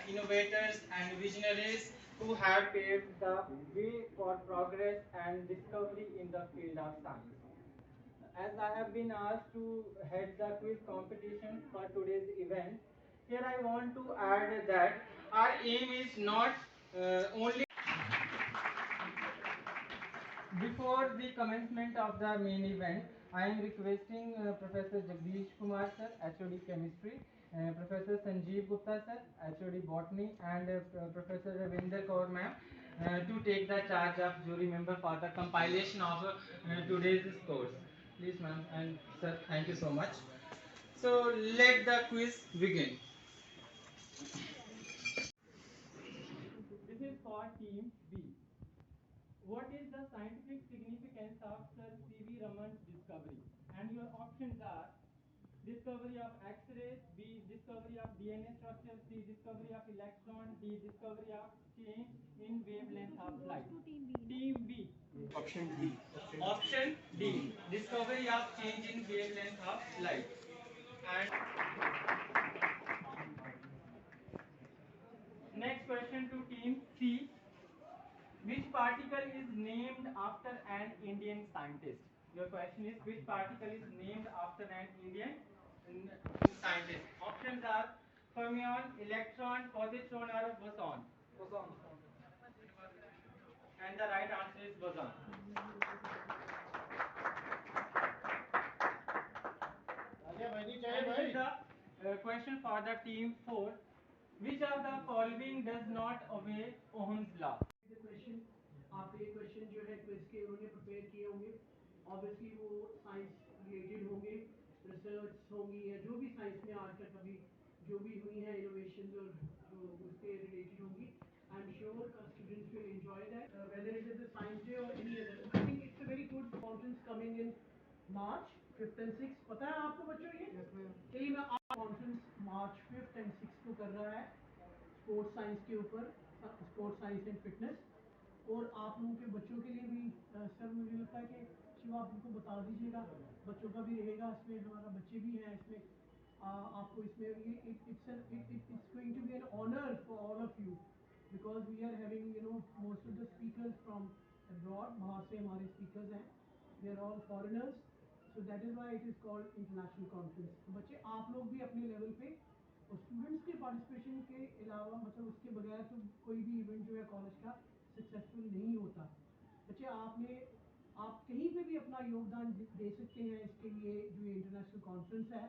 innovators and visionaries who have paved the way for progress and discovery in the field of science. As I have been asked to head the quiz competition for today's event, here I want to add that our aim is not only. Before the commencement of the main event, I am requesting Professor Jagdish Kumar sir, HOD Chemistry, Professor Sanjeev Gupta sir, HOD Botany, and Professor Ravinder Kaur ma'am to take the charge of jury member for the compilation of today's scores. Please ma'am and sir, thank you so much. So let the quiz begin. This is for team B. What is the scientific significance of Sir C.V. Raman's discovery? And your options are discovery of X-rays, B. Discovery of DNA structure, C. Discovery of electron, D. Discovery of change in wavelength of light. Team B. Option D. Option D. Discovery of change in wavelength of light. And next question to team C. Which particle is named after an Indian scientist? Your question is which particle is named after an Indian scientist? Options are fermion, electron, positron, or boson. Boson. And the right answer is boson. This is the question for the team 4. Which of the following does not obey Ohm's law? The question, आपके ये question जो है quiz के उन्होंने prepare किए होंगे, obviously वो science related होंगे, रिसर्च होंगी या जो भी साइंस में आज तक अभी जो भी हुई हैं इनोवेशन और जो उसके रिलेटेड होंगी. I am sure students will enjoy that whether it is the science day और any other. I think it's a very good conference coming in March 5th and 6th. पता है आपको बच्चों ये? चलिए मैं conference March 5th and 6th को कर रहा है स्पोर्ट्स साइंस के ऊपर, स्पोर्ट्स साइंस एंड फिटनेस. और आप लोगों के बच्चों के लिए भी सर मुझे लगता है कि शिव आप उनको बता दीजिएगा, बच्चों का भी रहेगा इसमें, हमारा बच्चे भी हैं इसमें. आपको इसमें ये it's going to be an honour for all of you because we are having most of the speakers from abroad. बाहर से हमारे स्पीकर्स हैं, they are all foreigners. So that is why it is called international conference. तो बच्चे आप लोग भी अपने लेवल पे और स्टूडेंट्स के पार्टिसिपेशन के अलावा मतलब उसके बगैर तो कोई भी इवेंट जो है कॉलेज का सक्सेसफुल नहीं होता. बच्चे आप कहीं पे भी अपना योगदान दे सकते हैं इसके लिए. जो ये इंटरनेशनल कॉन्फ्रेंस है,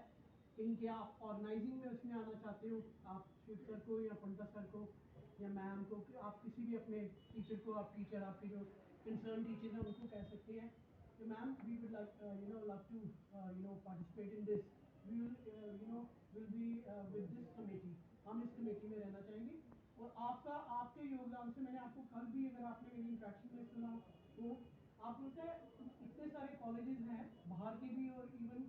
कहीं के आप ऑर्गेनाइजिंग में उसमें आना चाहते हो, आप शिव सर को या पंडित सर को या मैम को, आप किसी भी अपने टीचर को, आप टीचर आपके जो कंसर्न टीचर हैं उनको कह सकते हैं कि ma'am we would like love to participate in this. We will be with this committee. हम इस कमेटी में रहना चाहेंगे. और आपके योगदान से मैंने आपको कल भी अगर आपने मेरी इंट्रैक्शन में सुना तो आप लोग इतने सारे कॉलेजेस हैं बाहर के भी, और इवन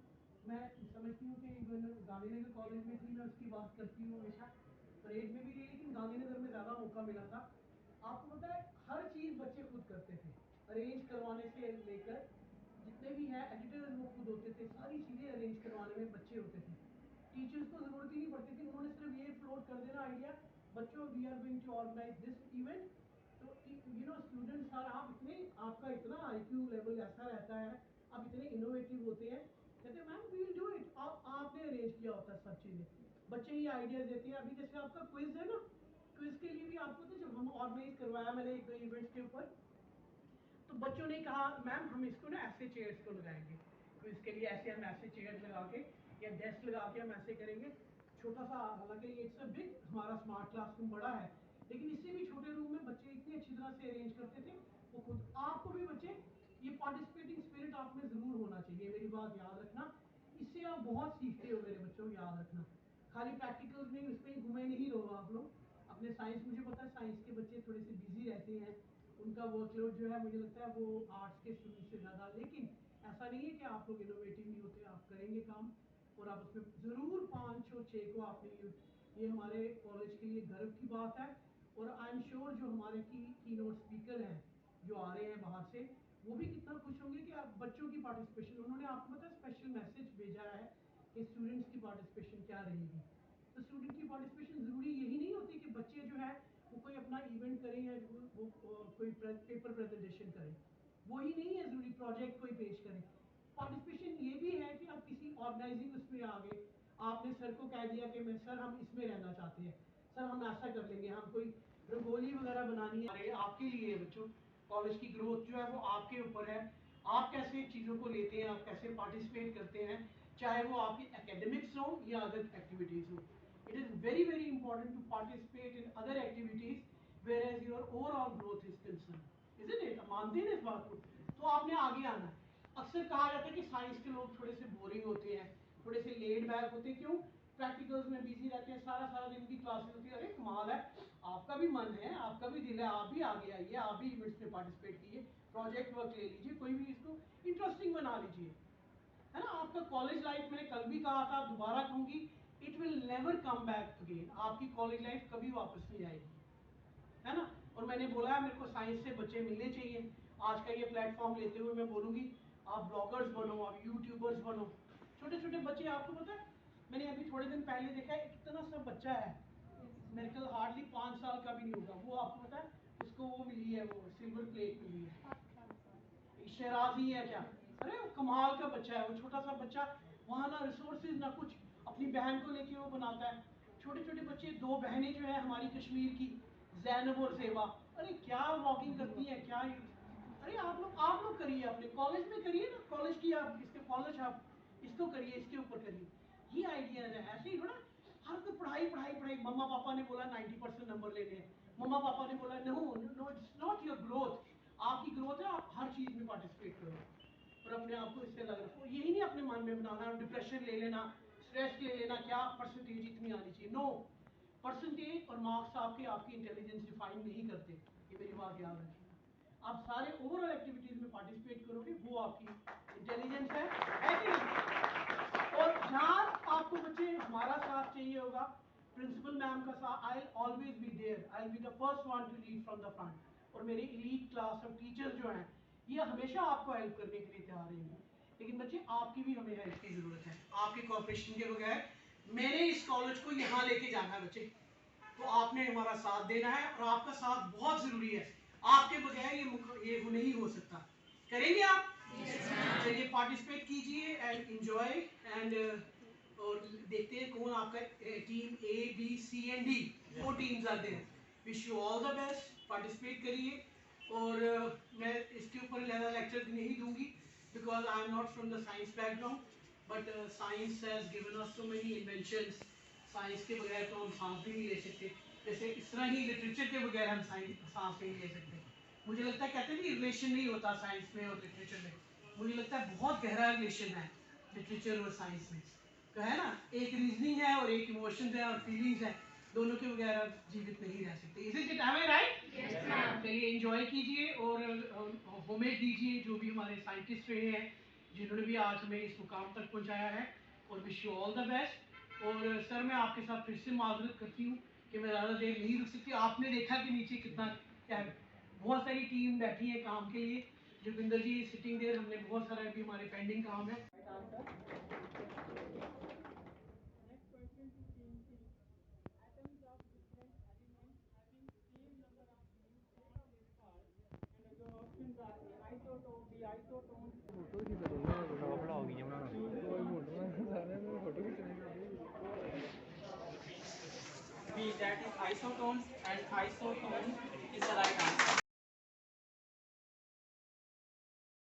मैं समझती हूँ कि इवन गांधीनगर कॉलेज में थी, मैं उसकी बात करती हूँ हमेशा. परेड में भी रही लेकिन गांधीनगर में ज़्यादा मौका मिला था. आपको पता है हर चीज़ बच्चे खुद करते थे, अरेंज करवाने से लेकर जितने भी हैं एडिटर्स वो खुद होते थे. सारी चीज़ें अरेंज करवाने में बच्चे होते थे. टीचर्स को ज़रूरत ही नहीं पड़ती थी, उन्होंने सिर्फ ये फ्लोट कर देना आइडिया, बच्चों we are going to organise this event. तो स्टूडेंट्स आर, आप इतने, आपका इतना आईक्यू लेवल ऐसा रहता है, आप इतने इनोवेटिव होते हैं, कहते हैं ma'am we will do it. आपने अरेंज किया होता है सब चीज़ें, बच्चे ही आइडियाज देते हैं. अभी जैसे आपका क्विज है ना, क्विज के लिए भी आपको तो जब हम ऑर्गेनाइज करवाया मैंने एक दो इवेंट्स के ऊपर, तो बच्चों ने कहा मैम हम इसको ना ऐसे चेयर्स को लगाएंगे, तो इसके लिए ऐसे हम ऐसे चेयर्स लगा के या डेस्क लगा के हम ऐसे करेंगे. छोटा सा, हालांकि इट्स अ बिग, हमारा स्मार्ट क्लासरूम बड़ा है, लेकिन इससे भी छोटे रूम में बच्चे इतनी अच्छी तरह से अरेंज करते थे वो खुद. आपको भी बच्चे ये पार्टिसिपेटिंग स्पिरिट आप में ज़रूर होना चाहिए, मेरी बात याद रखना. इससे आप बहुत सीखते हो मेरे बच्चों, याद रखना. खाली प्रैक्टिकल्स में उसमें ही घुमे नहीं रहो आप लोग अपने. साइंस, मुझे पता है साइंस के बच्चे थोड़े से बिजी रहते हैं, उनका वर्कलोड जो है मुझे लगता है वो आर्ट्स के स्टूडेंट से ज़्यादा. लेकिन ऐसा नहीं है कि आप लोग इनोवेटिव नहीं होते, आप करेंगे काम और आप उसमें ज़रूर 5 और 6 को आपने, ये हमारे कॉलेज के लिए गर्व की बात है. और आई एम श्योर जो हमारे की नोट स्पीकर हैं जो आ रहे हैं बाहर से, वो भी कितना खुश होंगे कि आप बच्चों की पार्टिसिपेशन, उन्होंने आपको पता स्पेशल मैसेज भेजा है कि स्टूडेंट्स की पार्टिसिपेशन क्या रहेगी. तो स्टूडेंट की पार्टिसिपेशन करें या वो कोई पेपर प्रेजेंटेशन करें, वही नहीं है जरूरी प्रोजेक्ट कोई पेश करें। पार्टिसिपेशन ये भी है कि आप किसी ऑर्गेनाइजिंग उसमें आ गए, आपने सर को कह दिया कि मैं सर हम इसमें रहना चाहते हैं, सर हम ऐसा कर लेंगे, हम कोई रंगोली वगैरह बनानी है आपके लिए बच्चों। कॉलेज की ग्रोथ जो है वो आपके ऊपर है, आप कैसे चीज़ों को लेते हैं, आप कैसे पार्टिसिपेट करते हैं, चाहे वो आपकी एकेडमिक्स हो या अदर एक्टिविटीज़ हो। It is very very important to participate in other activities where as your overall growth is concern, isn't it? मानते हैं इस बात को? तो आपने आगे आना है। अक्सर कहा जाता है कि साइंस के लोग थोड़े से बोरिंग होते हैं, थोड़े से लेड बैक होते हैं, क्यों? प्रैक्टिकल्स में बिजी रहते हैं, सारा सारा दिन की क्लासेस होती है। अरे कमाल है, आपका भी मन है, आपका भी दिल है, आप भी आगे आइए, आप भी इवेंट्स में पार्टिसिपेट कीजिए, प्रोजेक्ट वर्क ले लीजिए, कोई भी इसको इंटरेस्टिंग बना लीजिए, है ना? आपका कॉलेज लाइफ, मैंने कल भी कहा था, दोबारा कहूँगी, it will never come back again. आपकी कॉलेज लाइफ कभी वापस नहीं आएगी, है ना? और मैंने बोला है मेरे को साइंस से बच्चे मिलने चाहिए। आज का ये प्लेटफॉर्म लेते हुए मैं बोलूँगी, आप ब्लॉगर्स बनो, आप यूट्यूबर्स बनो। छोटे छोटे बच्चे, आपको पता है मैंने अभी थोड़े दिन पहले देखा है, इतना सा बच्चा है, मेरे ख्याल हार्डली 5 साल का भी नहीं होगा, वो आपको पता है उसको वो मिली है, वो सिल्वर प्लेट मिली है, शहराजी है क्या? अरे वो कमाल का बच्चा है, वो छोटा सा बच्चा, वहाँ ना रिसोर्सेज ना कुछ, अपनी बहन को लेके वो बनाता है। छोटे छोटे बच्चे, 2 बहनें जो है हमारी कश्मीर की, जैनब और सेवा, अरे क्या वॉकिंग करती है, क्या अरे आप लोग करिए, अपने कॉलेज में करिए ना, कॉलेज की आप इसके कॉलेज आप इसको करिए, इसके ऊपर करिए, ये आइडिया है। ऐसे ही थोड़ा हर कोई पढ़ाई पढ़ाई पढ़ाई, मम्मा पापा ने बोला 90% नंबर लेने हैं, मम्मा पापा ने बोला no no it's not your growth, आपकी ग्रोथ है, आप हर चीज में पार्टिसिपेट करो और अपने आप को इससे लग रखो। यही नहीं अपने मन में बनाना, डिप्रेशन ले लेना, स्ट्रेस ले लेना, क्या परसेंटेज इतनी आनी चाहिए, नो। परसेंटेज और मार्क्स आपकी इंटेलिजेंस डिफाइन नहीं करते, ये मेरी बात याद रखिएगा। आप सारे ओवरऑल एक्टिविटीज में पार्टिसिपेट करोगे, वो आपकी इंटेलिजेंस है कि नहीं? और जहाँ आपको बच्चे हमारा साथ चाहिए होगा, प्रिंसिपल मैम का साथ, I will always be there, I will be the first one to lead from the front. और मेरी एलीट क्लास ऑफ टीचर्स जो हैं, ये हमेशा आपको हेल्प करने के लिए तैयार रहेंगे। लेकिन बच्चे आपकी भी हमें हेल्प की जरूरत है, आपके कोऑपरेशन के बगैर मैंने इस कॉलेज को यहाँ लेके जाना है बच्चे, तो आपने हमारा साथ देना है, और आपका साथ बहुत जरूरी है, आपके बगैर ये नहीं हो सकता। करेंगे आप? चलिए पार्टिसिपेट कीजिए एंड एंजॉय, एंड और देखते हैं कौन आपका team A B C and D, 4 teams आते हैं। Wish you all the best, participate करिए। और मैं इसके ऊपर ज़्यादा लेक्चर नहीं दूंगी, because I am not from the science background, but science has given us so many inventions. Science के बगैर तो हम सांस भी नहीं ले सकते, जैसे इस तरह ही लिटरेचर के बगैर हम सांस नहीं ले सकते। मुझे लगता है, कहते नहीं रिलेशन नहीं होता साइंस में और लिटरेचर में, मुझे लगता है बहुत गहरा रिलेशन है लिटरेचर और साइंस में, तो है ना? एक रीजनिंग है और एक इमोशंस है और फीलिंग्स है, दोनों के बगैर आप जीवित नहीं रह सकते। Isn't it? Am I right? चलिए एंजॉय कीजिए और होमेज दीजिए जो भी हमारे साइंटिस्ट रहे हैं, जिन्होंने भी आज हमें इस मुकाम तक पहुंचाया है, और wish you all the best. और सर मैं आपके साथ फिर से माजरत करती हूँ कि मैं ज़्यादा देर नहीं रुक सकती। आपने देखा कि नीचे कितना क्या है, बहुत सारी टीम बैठी है काम के लिए। जोगिंदर जी सिटिंग देर, हमने बहुत सारा अभी हमारे पेंडिंग काम है। B, that is isotones, and isotones